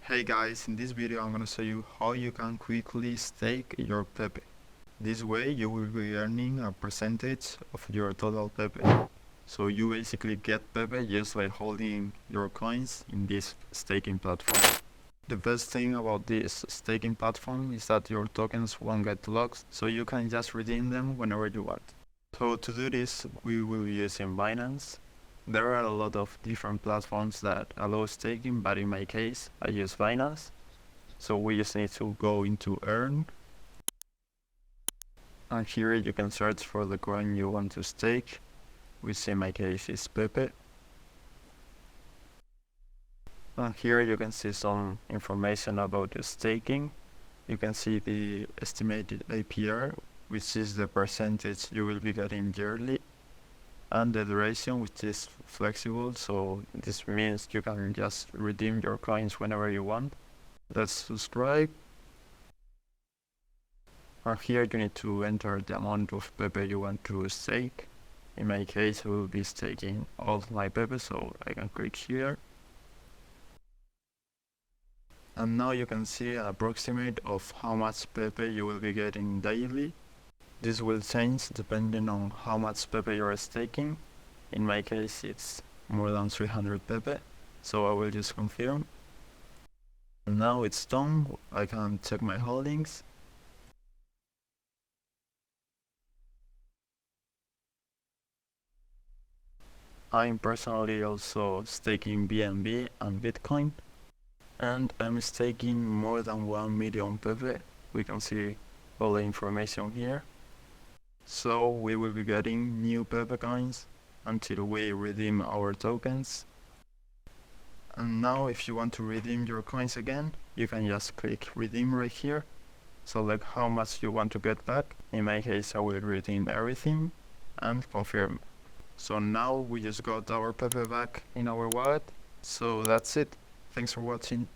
Hey guys, in this video I'm gonna show you how you can quickly stake your PEPE. This way you will be earning a percentage of your total PEPE. So you basically get PEPE just by holding your coins in this staking platform. The best thing about this staking platform is that your tokens won't get locked, so you can just redeem them whenever you want. So to do this, we will be using Binance. There are a lot of different platforms that allow staking, but in my case, I use Binance. So we just need to go into Earn. And here you can search for the coin you want to stake, which in my case is PEPE. And here you can see some information about the staking. You can see the estimated APR, which is the percentage you will be getting yearly, and the duration, which is flexible, so this means you can just redeem your coins whenever you want. Let's subscribe. And here you need to enter the amount of PEPE you want to stake. In my case, I will be staking all of my PEPE, so I can click here. And now you can see an approximate of how much PEPE you will be getting daily. This will change depending on how much PEPE you are staking. In my case, it's more than 300 PEPE, so I will just confirm. And now it's done. I can check my holdings. I'm personally also staking BNB and Bitcoin, and I'm staking more than 1 million PEPE. We can see all the information here. So we will be getting new PEPE coins until we redeem our tokens. And now if you want to redeem your coins again, you can just click redeem right here. Select how much you want to get back. In my case, I will redeem everything and confirm. So now we just got our PEPE back in our wallet. So that's it. Thanks for watching.